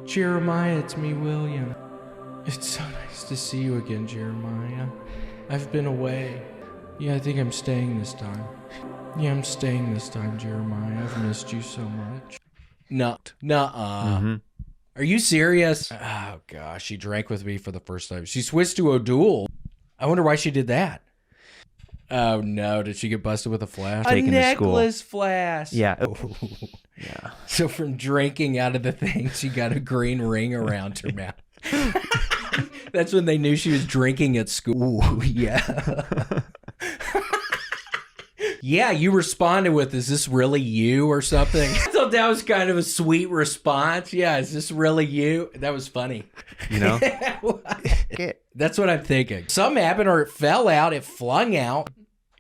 Jeremiah, it's me, William. It's so nice to see you again, Jeremiah. I've been away. Yeah, I think I'm staying this time. Yeah, I'm staying this time, Jeremiah. I've missed you so much. Nuh-uh. Mm-hmm. Are you serious? Oh, gosh. She drank with me for the first time. She switched to O'Doul. I wonder why she did that. Oh, no. Did she get busted with a flask? Taken a to school. necklace flask. Yeah. Oh. Yeah. So from drinking out of the thing, she got a green ring around her mouth. That's when they knew she was drinking at school. Ooh, yeah. Yeah, you responded with, is this really you or something? I thought that was kind of a sweet response. Yeah, is this really you? That was funny. You know? That's what I'm thinking. Something happened or it fell out, it flung out.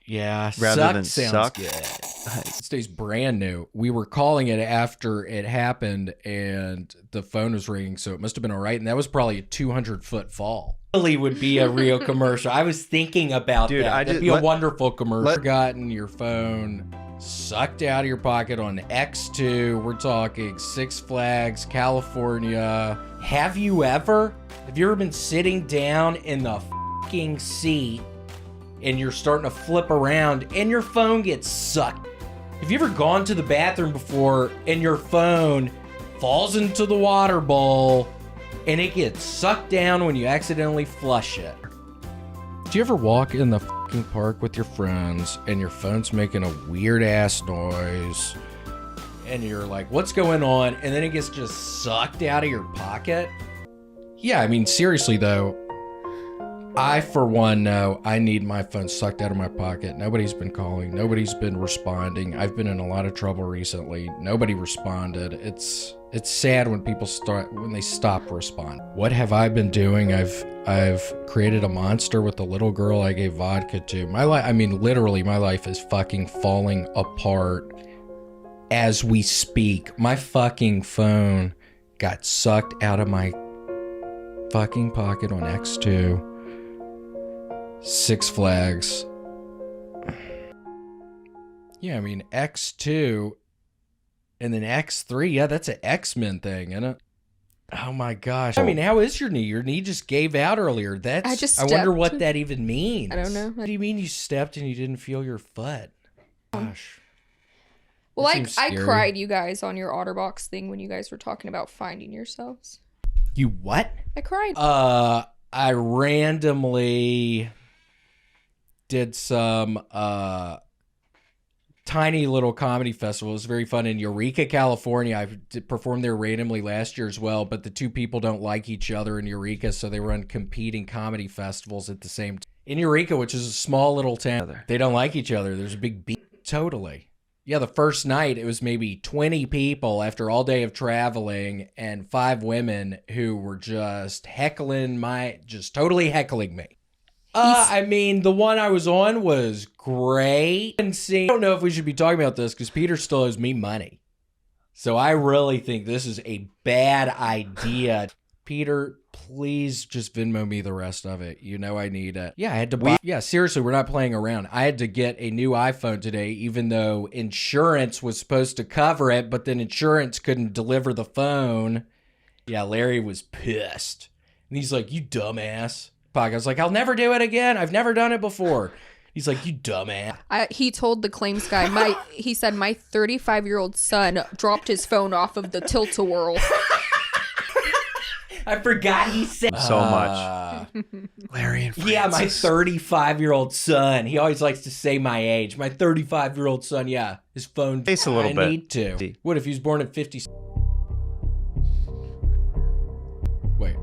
Yeah, Rather than sounds suck. good. It stays brand new. We were calling it after it happened and the phone was ringing, so it must have been all right. And that was probably a 200-foot fall. Really would be a real commercial. I was thinking about that. That'd be a wonderful commercial. Gotten your phone sucked out of your pocket on X2. We're talking Six Flags, California. Have you ever been sitting down in the fucking seat and you're starting to flip around and your phone gets sucked? Have you ever gone to the bathroom before and your phone falls into the water bowl and it gets sucked down when you accidentally flush it? Do you ever walk in the fucking park with your friends and your phone's making a weird ass noise and you're like, what's going on? And then it gets just sucked out of your pocket? Yeah, I mean, seriously though, I, for one, know I need my phone sucked out of my pocket. Nobody's been calling. Nobody's been responding. I've been in a lot of trouble recently. Nobody responded. It's sad when people stop responding. What have I been doing? I've created a monster with the little girl I gave vodka to. Literally, my life is fucking falling apart as we speak. My fucking phone got sucked out of my fucking pocket on X2. Six Flags. Yeah, I mean, X2 and then X3. Yeah, that's an X-Men thing, isn't it? Oh my gosh. I mean, how is your knee? Your knee just gave out earlier. I wonder what that even means. I don't know. What do you mean you stepped and you didn't feel your foot? Gosh. Well, I cried, you guys, on your OtterBox thing when you guys were talking about finding yourselves. You what? I cried. I randomly did some tiny little comedy festival. It was very fun in Eureka, California. I performed there randomly last year as well, but the two people don't like each other in Eureka, so they run competing comedy festivals at the same time. In Eureka, which is a small little town, they don't like each other. There's a big beef. Totally. Yeah, the first night, it was maybe 20 people after all day of traveling and 5 women who were just totally heckling me. The one I was on was great. I don't know if we should be talking about this because Peter still owes me money. So I really think this is a bad idea. Peter, please just Venmo me the rest of it. You know I need it. Yeah, I had to buy. Yeah, seriously, we're not playing around. I had to get a new iPhone today, even though insurance was supposed to cover it, but then insurance couldn't deliver the phone. Yeah, Larry was pissed. And he's like, you dumbass. I was like, I'll never do it again. I've never done it before. He's like, you dumbass. He told the claims guy, he said, my 35-year-old son dropped his phone off of the tilt-a-whirl. I forgot he said so much. Larry and Francis. Yeah, my 35-year-old son. He always likes to say my age. My 35-year-old son, yeah. His phone. Face a little bit. I need to. What if he was born in 50? Wait.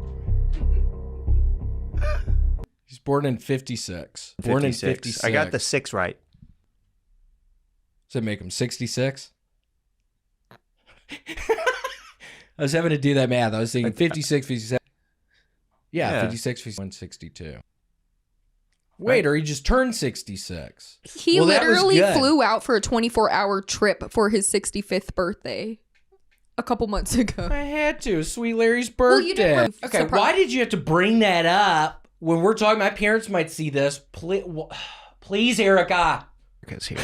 He's born in 56. Born in 56. I got the 6 right. Does that make him 66? I was having to do that math. I was thinking 56, 57. Yeah. 56, 57, 62. Wait, or he just turned 66. He literally flew out for a 24-hour trip for his 65th birthday a couple months ago. I had to. Sweet Larry's birthday. Well, okay, why did you have to bring that up when we're talking? My parents might see this. Please, Erica. Erica's here.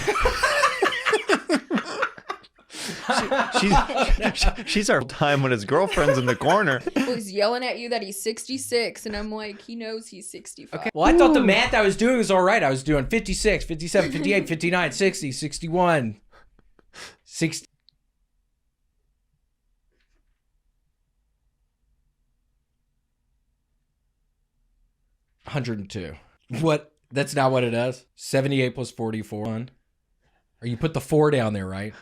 She's our time when his girlfriend's in the corner. He's yelling at you that he's 66, and I'm like, he knows he's 65. Okay. Well, I thought the math I was doing was all right. I was doing 56, 57, 58, 59, 60, 61, 60. $102. What? That's not what it is. 78 plus 44. Or you put the 4 down there, right?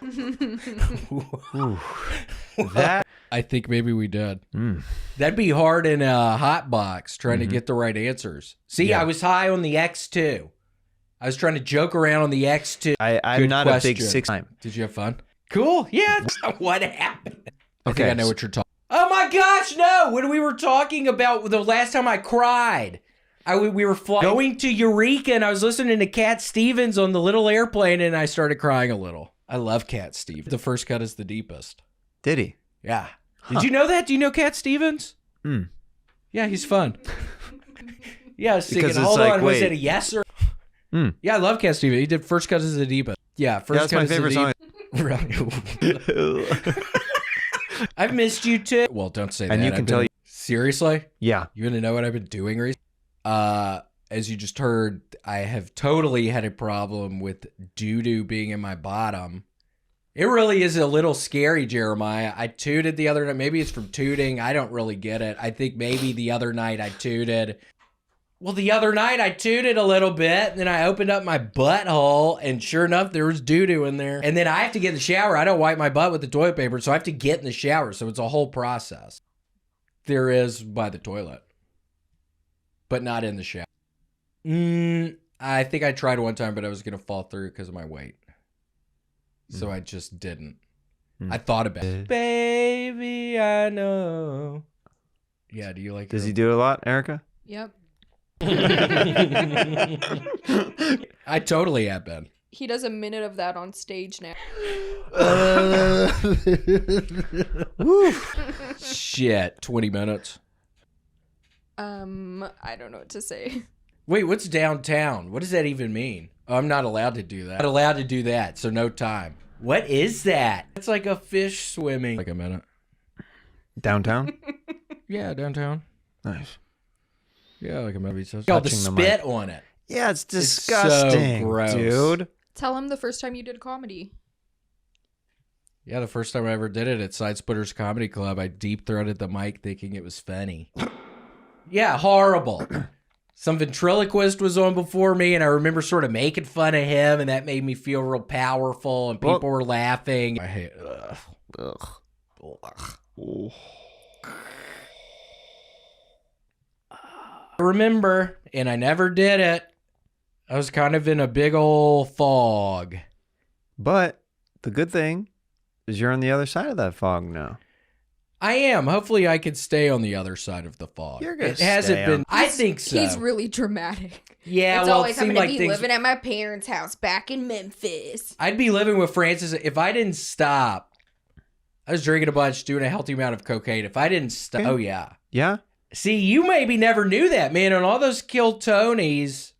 That I think maybe we did. That'd be hard in a hot box trying to get the right answers. See, I was high on the X2. I was trying to joke around on the X2. I'm Good not question. a big 6 time. Did you have fun? Cool. Yeah. What happened? I Okay. think I know what you're talking. Oh my gosh, no! When we were talking about the last time I cried, we were going to Eureka, and I was listening to Cat Stevens on the little airplane, and I started crying a little. I love Cat Stevens. The first cut is the deepest. Did he? Yeah. Did you know that? Do you know Cat Stevens? Yeah, he's fun. Yeah, I was singing. Because it's Hold like, on, was wait. it a yes or? Yeah, I love Cat Stevens. He did first cut is the deepest. Yeah, first That's cut my is favorite the song. Really? I've missed you too. Well, don't say that. And you can tell you. Seriously? Yeah. You want to know what I've been doing recently? As you just heard, I have totally had a problem with doo-doo being in my bottom. It really is a little scary, Jeremiah. I tooted the other night. Maybe it's from tooting. I don't really get it. I think maybe the other night I tooted. Well, the other night I tooted a little bit, and then I opened up my butthole, and sure enough, there was doo-doo in there. And then I have to get in the shower. I don't wipe my butt with the toilet paper, so I have to get in the shower. So it's a whole process. There is by the toilet, but not in the shower. I think I tried one time, but I was going to fall through because of my weight. So I just didn't. I thought about it. Baby, I know. Yeah, do you like Does he do it a lot, Erica? Yep. I totally have been. He does a minute of that on stage now. Shit, 20 minutes. I don't know what to say. Wait, what's downtown? What does that even mean? Oh, I'm not allowed to do that. Not allowed to do that, so no time. What is that? It's like a fish swimming. Like a minute. Downtown? Yeah, downtown. Nice. Yeah, like a movie. Got the Touching the spit on it. Yeah, it's It's so disgusting, gross. dude. Tell him the first time you did comedy. Yeah, the first time I ever did it at Side Splitters Comedy Club, I deep-throated the mic thinking it was funny. Yeah, horrible. Some ventriloquist was on before me, and I remember sort of making fun of him, and that made me feel real powerful, and people were laughing. I hate I remember, and I never did it, I was kind of in a big old fog. But the good thing is you're on the other side of that fog now. I am. Hopefully I could stay on the other side of the fog. You're gonna It hasn't stay been. on- I think so. He's really dramatic. Yeah, It's well, always, it I'm seemed going like to be things. living at my parents' house back in Memphis. I'd be living with Francis if I didn't stop. I was drinking a bunch, doing a healthy amount of cocaine. If I didn't stop, oh yeah. Yeah? See, you maybe never knew that, man. On all those Kill Tonys,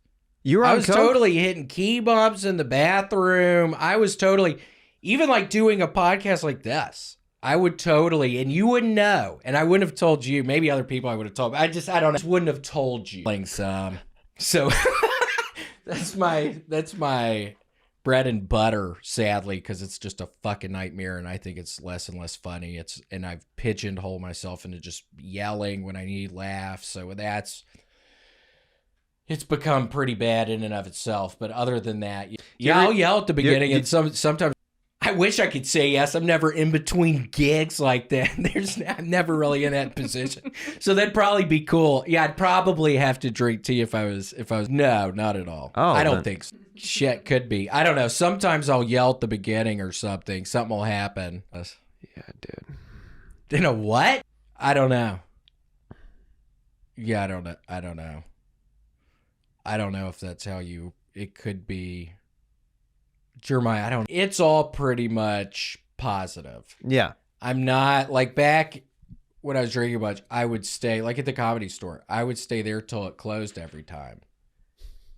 You were on I was coke? totally hitting key bumps in the bathroom. I was totally, even like doing a podcast like this. I would totally, and you wouldn't know, and I wouldn't have told you. Maybe other people I would have told. I don't know. I just wouldn't have told you. Playing some, so that's my bread and butter. Sadly, because it's just a fucking nightmare, and I think it's less and less funny. And I've pigeonholed myself into just yelling when I need laughs. So it's become pretty bad in and of itself. But other than that, yeah, I'll yell at the beginning, and sometimes. I wish I could say yes. I'm never in between gigs like that. I'm never really in that position. So that'd probably be cool. Yeah, I'd probably have to drink tea if I was. No, not at all. Oh, I don't then- think so. Shit, could be. I don't know. Sometimes I'll yell at the beginning or something. Something will happen. Yeah, dude. You know what? I don't know. Yeah, I don't know. I don't know. I don't know if that's how you. It could be. Jeremiah, I don't. It's all pretty much positive. Yeah. I'm not like back when I was drinking a bunch. I would stay like at the Comedy Store. I would stay there till it closed every time,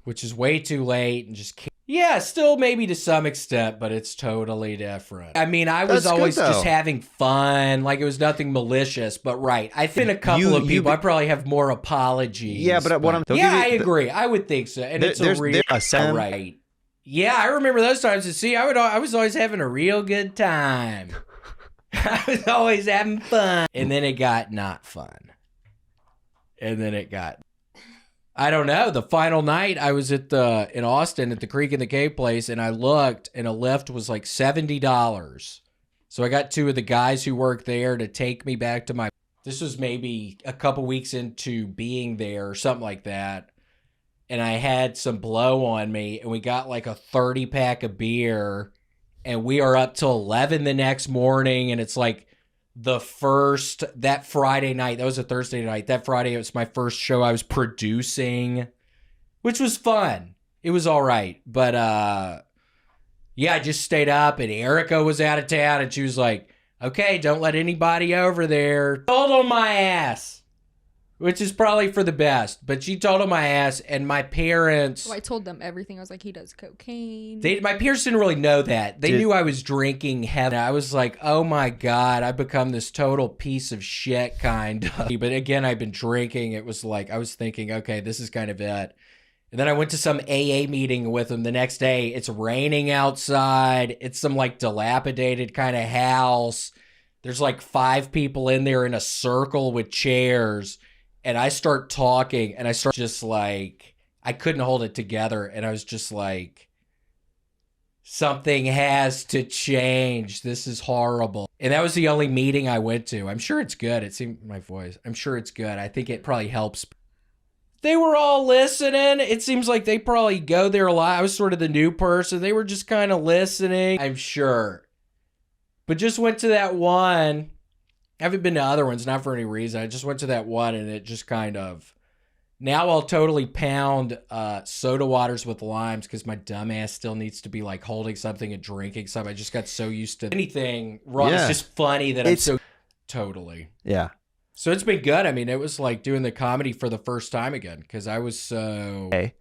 which is way too late. And just Yeah, still maybe to some extent, but it's totally different. I mean, I was That's good, always just though. having fun. Like, it was nothing malicious, but right. I think a couple of people, I probably have more apologies. Yeah, but what I'm... Yeah, I agree. I would think so. And it's a real... Right. Yeah, I remember those times. And see, I was always having a real good time. I was always having fun. And then it got not fun. And then it got... I don't know. The final night, I was in Austin at the Creek in the Cave place, and I looked, and a lift was like $70. So I got two of the guys who work there to take me back to my... This was maybe a couple weeks into being there or something like that. And I had some blow on me, and we got like a 30-pack of beer, and we are up till 11 the next morning, and it's like that Friday night, that was a Thursday night, that Friday it was my first show I was producing, which was fun. It was all right. But yeah, I just stayed up, and Erica was out of town, and she was like, okay, don't let anybody over there. Told on my ass. Which is probably for the best. But she told on my ass, and my parents... Well, I told them everything. I was like, he does cocaine. My parents didn't really know that. They knew I was drinking heavy. I was like, oh my God, I've become this total piece of shit kind of... But again, I've been drinking. It was like, I was thinking, okay, this is kind of it. And then I went to some AA meeting with them the next day. It's raining outside. It's some like dilapidated kind of house. There's like 5 people in there in a circle with chairs. And I start talking, and I start just like, I couldn't hold it together. And I was just like, something has to change. This is horrible. And that was the only meeting I went to. I'm sure it's good. It seemed my voice. I'm sure it's good. I think it probably helps. They were all listening. It seems like they probably go there a lot. I was sort of the new person. They were just kind of listening, I'm sure. But just went to that one. I haven't been to other ones, not for any reason. I just went to that one, and it just kind of... Now I'll totally pound soda waters with limes because my dumb ass still needs to be like holding something and drinking something. I just got so used to anything wrong. Yeah. It's just funny that I'm so... Totally. Yeah. So it's been good. I mean, it was like doing the comedy for the first time again because I was so... Hey.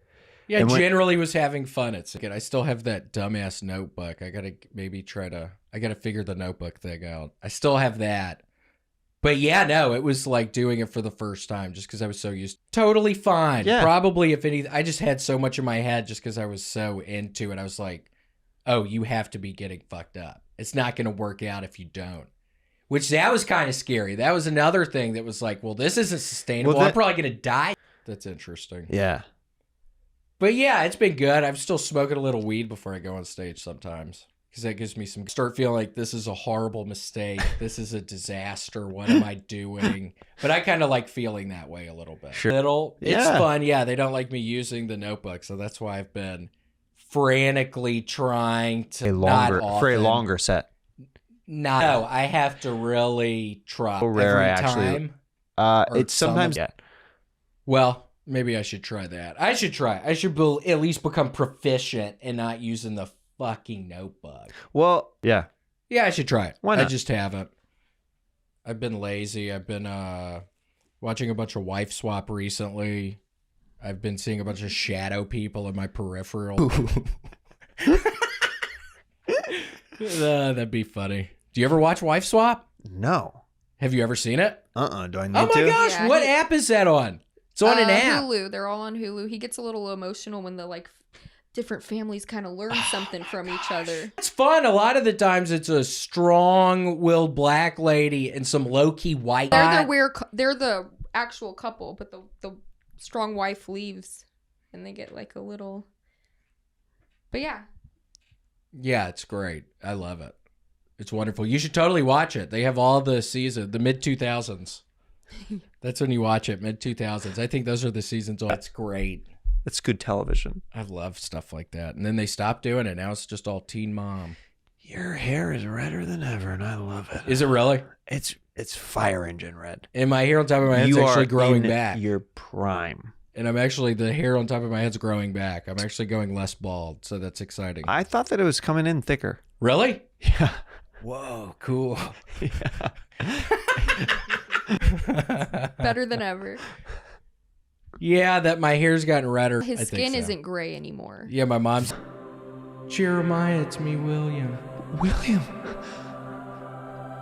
Yeah, generally was having fun. I still have that dumbass notebook. I got to maybe I got to figure the notebook thing out. I still have that. But yeah, no, it was like doing it for the first time just because I was so used. Totally fine. Yeah. Probably, if anything, I just had so much in my head just because I was so into it. I was like, oh, you have to be getting fucked up. It's not going to work out if you don't. Which that was kind of scary. That was another thing that was like, well, this isn't sustainable. I'm probably going to die. That's interesting. Yeah. But yeah, it's been good. I'm still smoking a little weed before I go on stage sometimes. Because that gives me start feeling like this is a horrible mistake. This is a disaster. What am I doing? But I kind of like feeling that way a little bit. Sure. It's fun. Yeah, they don't like me using the notebook. So that's why I've been frantically trying to for a longer set. No, I have to really try. Rare, every time. It's sometimes. Yeah. Well, maybe I should try that. I should try. I should at least become proficient in not using the fucking notebook. Well, yeah. Yeah, I should try it. Why not? I just haven't. I've been lazy. I've been watching a bunch of Wife Swap recently. I've been seeing a bunch of shadow people in my peripheral. That'd be funny. Do you ever watch Wife Swap? No. Have you ever seen it? Do I need to? Oh my gosh, yeah, what app is that on? It's on an app. Hulu. They're all on Hulu. He gets a little emotional when the different families kind of learn something from each other. It's fun. A lot of the times it's a strong-willed black lady and some low-key white guy. They're the actual couple, but the strong wife leaves and they get like a little... But yeah. Yeah, it's great. I love it. It's wonderful. You should totally watch it. They have all the seasons, the mid-2000s. That's when you watch it, mid-2000s. I think those are the seasons. That's great. That's good television. I love stuff like that. And then they stopped doing it. Now it's just all Teen Mom. Your hair is redder than ever, and I love it. Is it really? It's fire engine red. And my hair on top of my head's actually growing back. Your prime. And the hair on top of my head's growing back. I'm actually going less bald, so that's exciting. I thought that it was coming in thicker. Really? Yeah. Whoa, cool. Yeah. Better than ever. Yeah, that my hair's gotten redder. His skin isn't gray anymore. Yeah, my mom's... Jeremiah, it's me, William. William,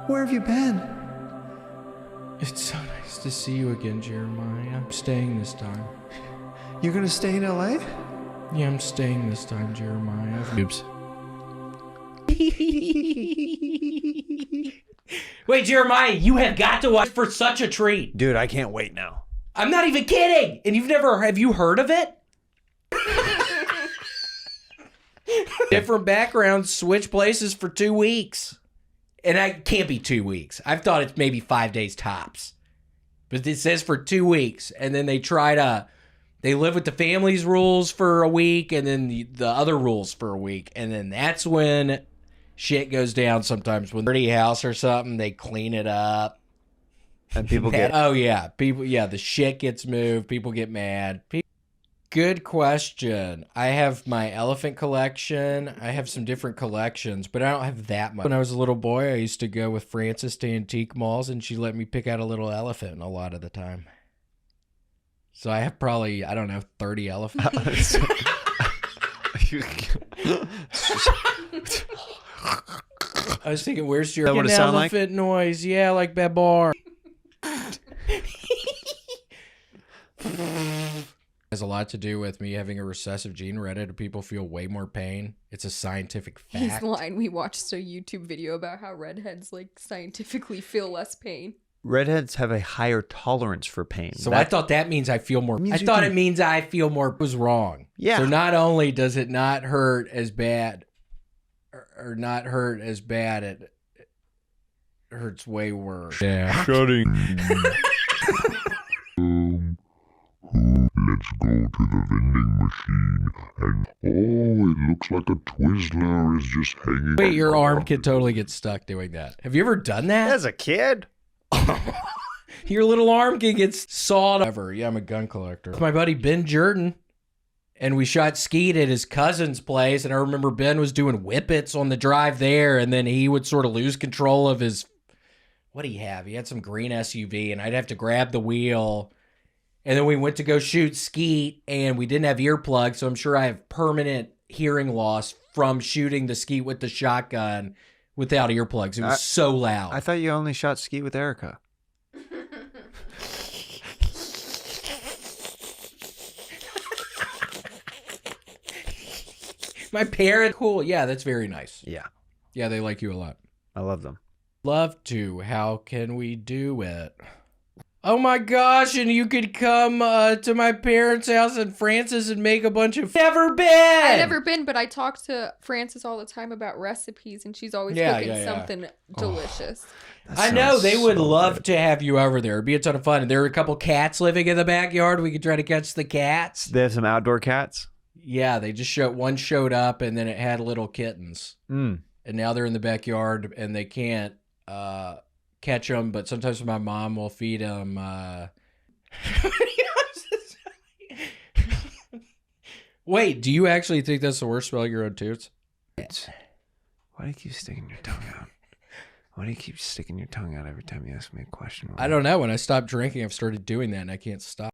where have you been? It's so nice to see you again, Jeremiah. I'm staying this time. You're gonna stay in LA? Yeah, I'm staying this time, Jeremiah. Oops. Wait, Jeremiah, you have got to watch For Such a Treat. Dude, I can't wait now. I'm not even kidding. And have you heard of it? Different backgrounds, switch places for 2 weeks. And I can't be 2 weeks. I've thought it's maybe 5 days tops. But it says for 2 weeks. And then they live with the family's rules for a week and then the other rules for a week. And then that's when shit goes down sometimes. When dirty house or something, they clean it up. And people get... Oh, yeah. The shit gets moved. People get mad. Good question. I have my elephant collection. I have some different collections, but I don't have that much. When I was a little boy, I used to go with Frances to antique malls, and she let me pick out a little elephant a lot of the time. So I have probably, 30 elephants. I was thinking, where's your elephant noise? Yeah, like Babar. Has a lot to do with me having a recessive gene. Redheaded people feel way more pain. It's a scientific fact. He's lying. We watched a YouTube video about how redheads scientifically feel less pain. Redheads have a higher tolerance for pain. So I thought that means I feel more. It means I feel more. It was wrong. Yeah. So not only does it not hurt as bad, or not hurt as bad, it hurts way worse. Yeah. Shutting. Let's go to the vending machine, and it looks like a Twizzler is just hanging. Wait, your arm could totally get stuck doing that. Have you ever done that? As a kid? Your little arm can get sawed over. Yeah, I'm a gun collector. My buddy Ben Jordan, and we shot skeet at his cousin's place, and I remember Ben was doing whippets on the drive there, and then he would sort of lose control of his, what'd he have? He had some green SUV, and I'd have to grab the wheel. And then we went to go shoot skeet, and we didn't have earplugs, so I'm sure I have permanent hearing loss from shooting the skeet with the shotgun without earplugs. It was so loud. I thought you only shot skeet with Erica. My parents, cool. Yeah, that's very nice. Yeah. Yeah, they like you a lot. I love them. Love to. How can we do it? Oh my gosh, and you could come to my parents' house in Francis and make a bunch of... Never been! I've never been, but I talk to Frances all the time about recipes, and she's always cooking something delicious. I know, they would love to have you over there. It'd be a ton of fun. And there are a couple cats living in the backyard. We could try to catch the cats. They have some outdoor cats? Yeah, they just one showed up, and then it had little kittens. Mm. And now they're in the backyard, and they can't... catch them, but sometimes my mom will feed them. Wait, do you actually think that's the worst smelling your own toots? Why do you keep sticking your tongue out? Why do you keep sticking your tongue out every time you ask me a question? I don't know. When I stopped drinking, I've started doing that, and I can't stop.